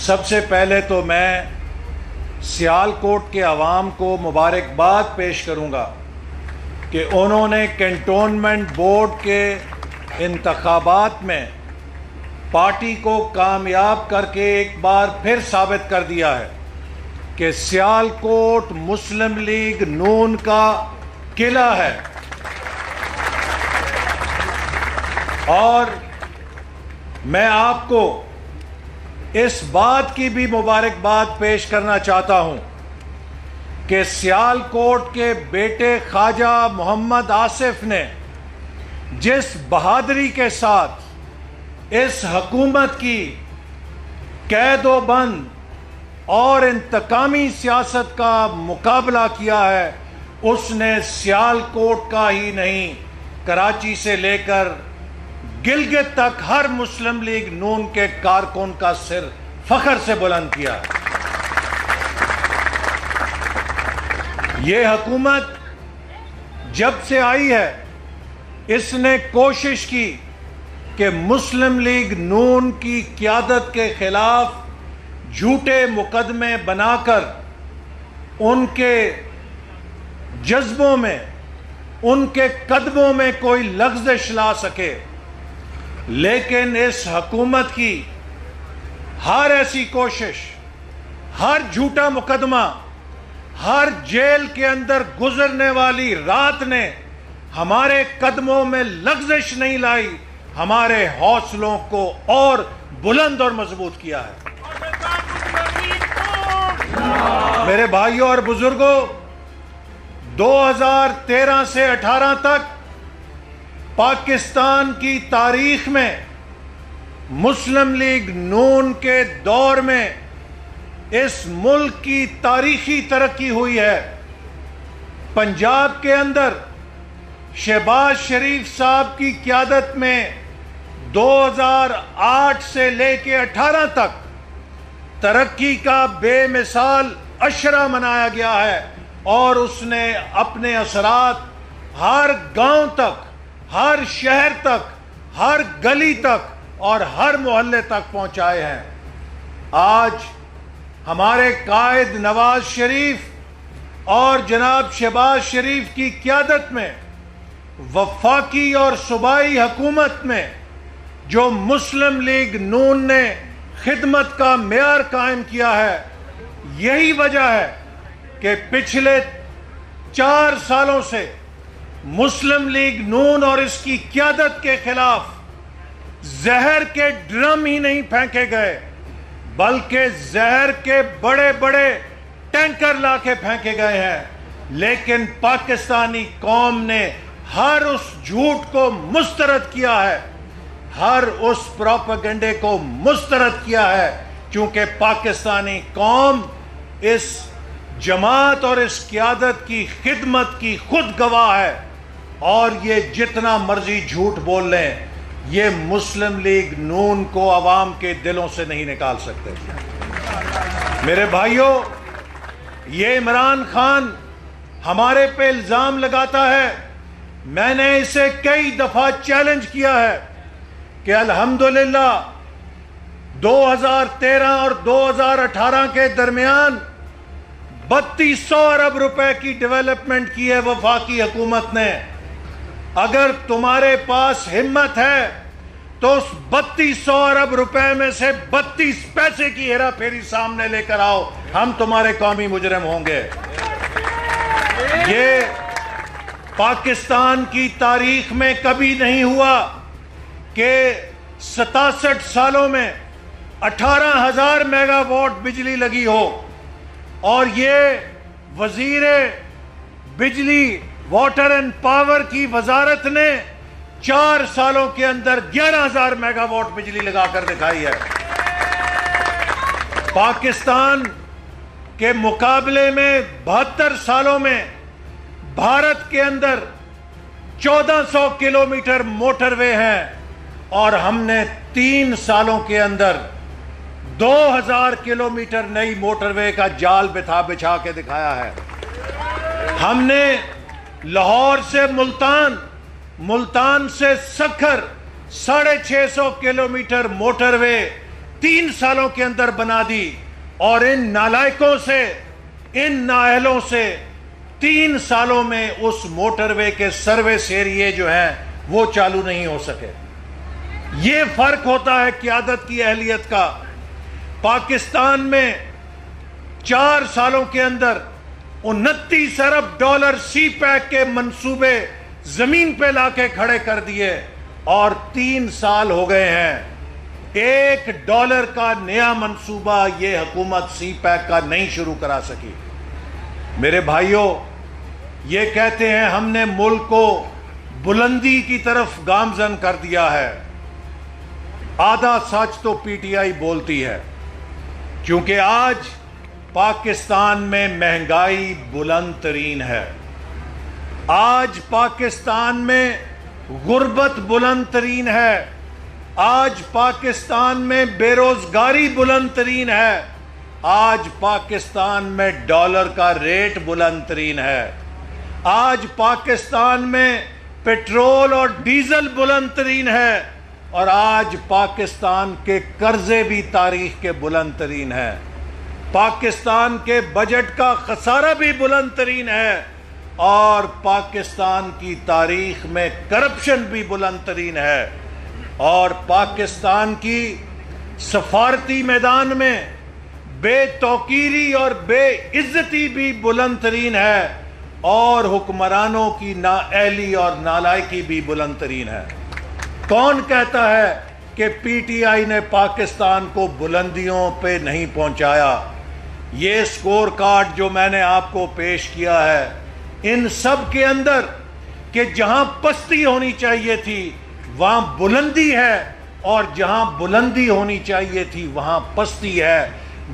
سب سے پہلے تو میں سیالکوٹ کے عوام کو مبارکباد پیش کروں گا کہ انہوں نے کنٹونمنٹ بورڈ کے انتخابات میں پارٹی کو کامیاب کر کے ایک بار پھر ثابت کر دیا ہے کہ سیالکوٹ مسلم لیگ نون کا قلعہ ہے. اور میں آپ کو اس بات کی بھی مبارکباد پیش کرنا چاہتا ہوں کہ سیالکوٹ کے بیٹے خواجہ محمد آصف نے جس بہادری کے ساتھ اس حکومت کی قید و بند اور انتقامی سیاست کا مقابلہ کیا ہے، اس نے سیالکوٹ کا ہی نہیں، کراچی سے لے کر گلگت تک ہر مسلم لیگ نون کے کارکن کا سر فخر سے بلند کیا. یہ حکومت جب سے آئی ہے اس نے کوشش کی کہ مسلم لیگ نون کی قیادت کے خلاف جھوٹے مقدمے بنا کر ان کے جذبوں میں، ان کے قدموں میں کوئی لغزش لا سکے. لیکن اس حکومت کی ہر ایسی کوشش، ہر جھوٹا مقدمہ، ہر جیل کے اندر گزرنے والی رات نے ہمارے قدموں میں لغزش نہیں لائی، ہمارے حوصلوں کو اور بلند اور مضبوط کیا ہے. میرے بھائیوں اور بزرگوں، 2013 سے 18 تک پاکستان کی تاریخ میں مسلم لیگ نون کے دور میں اس ملک کی تاریخی ترقی ہوئی ہے. پنجاب کے اندر شہباز شریف صاحب کی قیادت میں 2008 سے لے کے 18 تک ترقی کا بے مثال عشرہ منایا گیا ہے، اور اس نے اپنے اثرات ہر گاؤں تک، ہر شہر تک، ہر گلی تک اور ہر محلے تک پہنچائے ہیں. آج ہمارے قائد نواز شریف اور جناب شہباز شریف کی قیادت میں وفاقی اور صوبائی حکومت میں جو مسلم لیگ نون نے خدمت کا معیار قائم کیا ہے، یہی وجہ ہے کہ پچھلے 4 سالوں سے مسلم لیگ نون اور اس کی قیادت کے خلاف زہر کے ڈرم ہی نہیں پھینکے گئے، بلکہ زہر کے بڑے بڑے ٹینکر لا کے پھینکے گئے ہیں. لیکن پاکستانی قوم نے ہر اس جھوٹ کو مسترد کیا ہے، ہر اس پروپیگنڈے کو مسترد کیا ہے، چونکہ پاکستانی قوم اس جماعت اور اس قیادت کی خدمت کی خود گواہ ہے. اور یہ جتنا مرضی جھوٹ بول لیں، یہ مسلم لیگ نون کو عوام کے دلوں سے نہیں نکال سکتے. میرے بھائیوں، یہ عمران خان ہمارے پہ الزام لگاتا ہے، میں نے اسے کئی دفعہ چیلنج کیا ہے کہ الحمدللہ 2013 اور 2018 کے درمیان 3200 ارب روپے کی ڈیولپمنٹ کی ہے وفاقی حکومت نے. اگر تمہارے پاس ہمت ہے تو اس 3200 ارب روپے میں سے 32 پیسے کی ہیرا پھیری سامنے لے کر آؤ، ہم تمہارے قومی مجرم ہوں گے. یہ پاکستان کی تاریخ میں کبھی نہیں ہوا کہ 67 سالوں میں 18,000 میگا واٹ بجلی لگی ہو، اور یہ وزیر بجلی واٹر اینڈ پاور کی وزارت نے 4 سالوں کے اندر 11,000 میگا واٹ بجلی لگا کر دکھائی ہے. پاکستان کے مقابلے میں 72 سالوں میں بھارت کے اندر 1400 کلومیٹر موٹر وے ہیں، اور ہم نے 3 سالوں کے اندر 2000 کلومیٹر نئی موٹر وے کا جال بچھا کے دکھایا ہے. ہم نے لاہور سے ملتان، ملتان سے سکھر 650 کلومیٹر موٹر وے 3 سالوں کے اندر بنا دی، اور ان نالائکوں سے، ان نااہلوں سے 3 سالوں میں اس موٹر وے کے سروس ایریے جو ہیں وہ چالو نہیں ہو سکے۔ یہ فرق ہوتا ہے قیادت کی اہلیت کا۔ پاکستان میں 4 سالوں کے اندر 29 ارب ڈالر سی پیک کے منصوبے زمین پہ لا کے کھڑے کر دیے، اور 3 سال ہو گئے ہیں $1 کا نیا منصوبہ یہ حکومت سی پیک کا نہیں شروع کرا سکی۔ میرے بھائیوں، یہ کہتے ہیں ہم نے ملک کو بلندی کی طرف گامزن کر دیا ہے۔ آدھا سچ تو پی ٹی آئی بولتی ہے، کیونکہ آج پاکستان میں مہنگائی بلند ترین ہے، آج پاکستان میں غربت بلند ترین ہے، آج پاکستان میں بے روزگاری بلند ترین ہے، آج پاکستان میں ڈالر کا ریٹ بلند ترین ہے، آج پاکستان میں پیٹرول اور ڈیزل بلند ترین ہے، اور آج پاکستان کے قرضے بھی تاریخ کے بلند ترین ہیں، پاکستان کے بجٹ کا خسارہ بھی بلند ترین ہے، اور پاکستان کی تاریخ میں کرپشن بھی بلند ترین ہے، اور پاکستان کی سفارتی میدان میں بے توقیری اور بے عزتی بھی بلند ترین ہے، اور حکمرانوں کی نااہلی اور نالائکی بھی بلند ترین ہے۔ کون کہتا ہے کہ پی ٹی آئی نے پاکستان کو بلندیوں پہ نہیں پہنچایا؟ یہ سکور کارڈ جو میں نے آپ کو پیش کیا ہے، ان سب کے اندر کہ جہاں پستی ہونی چاہیے تھی وہاں بلندی ہے، اور جہاں بلندی ہونی چاہیے تھی وہاں پستی ہے۔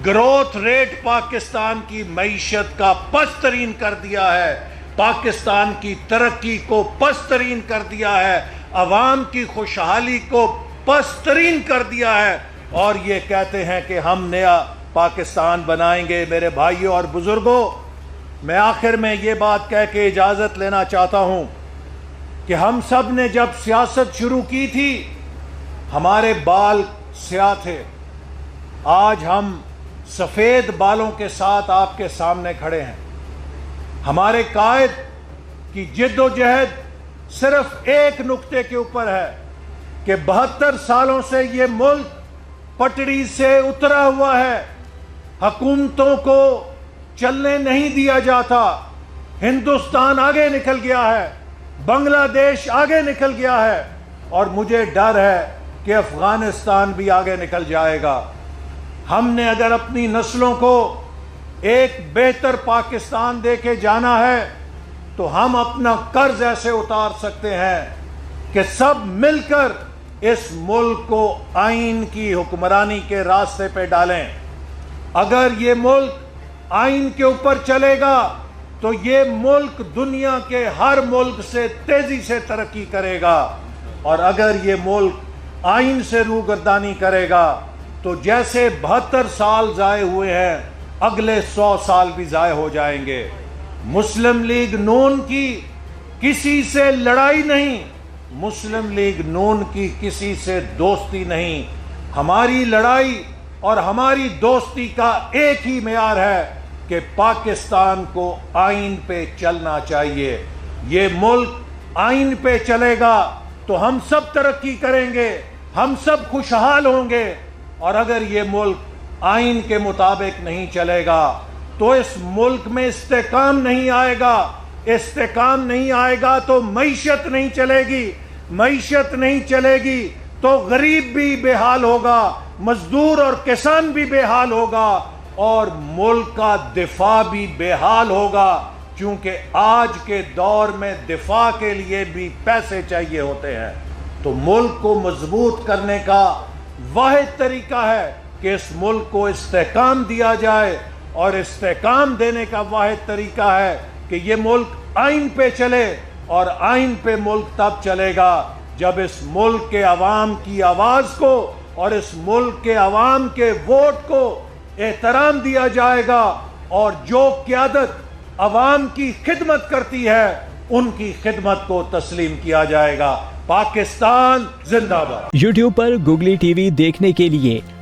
گروتھ ریٹ پاکستان کی معیشت کا پست ترین کر دیا ہے، پاکستان کی ترقی کو پست ترین کر دیا ہے، عوام کی خوشحالی کو پست ترین کر دیا ہے، اور یہ کہتے ہیں کہ ہم نیا پاکستان بنائیں گے۔ میرے بھائیوں اور بزرگوں، میں آخر میں یہ بات کہہ کے اجازت لینا چاہتا ہوں کہ ہم سب نے جب سیاست شروع کی تھی ہمارے بال سیاہ تھے، آج ہم سفید بالوں کے ساتھ آپ کے سامنے کھڑے ہیں۔ ہمارے قائد کی جد و جہد صرف ایک نقطے کے اوپر ہے کہ 72 سالوں سے یہ ملک پٹڑی سے اترا ہوا ہے، حکومتوں کو چلنے نہیں دیا جاتا، ہندوستان آگے نکل گیا ہے، بنگلہ دیش آگے نکل گیا ہے، اور مجھے ڈر ہے کہ افغانستان بھی آگے نکل جائے گا۔ ہم نے اگر اپنی نسلوں کو ایک بہتر پاکستان دے کے جانا ہے تو ہم اپنا قرض ایسے اتار سکتے ہیں کہ سب مل کر اس ملک کو آئین کی حکمرانی کے راستے پہ ڈالیں۔ اگر یہ ملک آئین کے اوپر چلے گا تو یہ ملک دنیا کے ہر ملک سے تیزی سے ترقی کرے گا، اور اگر یہ ملک آئین سے روگردانی کرے گا تو جیسے 72 سال ضائع ہوئے ہیں اگلے 100 سال بھی ضائع ہو جائیں گے۔ مسلم لیگ نون کی کسی سے لڑائی نہیں، مسلم لیگ نون کی کسی سے دوستی نہیں، ہماری لڑائی اور ہماری دوستی کا ایک ہی معیار ہے کہ پاکستان کو آئین پہ چلنا چاہیے۔ یہ ملک آئین پہ چلے گا تو ہم سب ترقی کریں گے، ہم سب خوشحال ہوں گے، اور اگر یہ ملک آئین کے مطابق نہیں چلے گا تو اس ملک میں استحکام نہیں آئے گا، استحکام نہیں آئے گا تو معیشت نہیں چلے گی، معیشت نہیں چلے گی تو غریب بھی بے حال ہوگا، مزدور اور کسان بھی بے حال ہوگا، اور ملک کا دفاع بھی بے حال ہوگا، کیونکہ آج کے دور میں دفاع کے لیے بھی پیسے چاہیے ہوتے ہیں۔ تو ملک کو مضبوط کرنے کا واحد طریقہ ہے کہ اس ملک کو استحکام دیا جائے، اور استحکام دینے کا واحد طریقہ ہے کہ یہ ملک آئین پہ چلے، اور آئین پہ ملک تب چلے گا جب اس ملک کے عوام کی آواز کو اور اس ملک کے عوام کے ووٹ کو احترام دیا جائے گا، اور جو قیادت عوام کی خدمت کرتی ہے ان کی خدمت کو تسلیم کیا جائے گا۔ پاکستان زندہ باد۔ یوٹیوب پر گوگلی ٹی وی دیکھنے کے لیے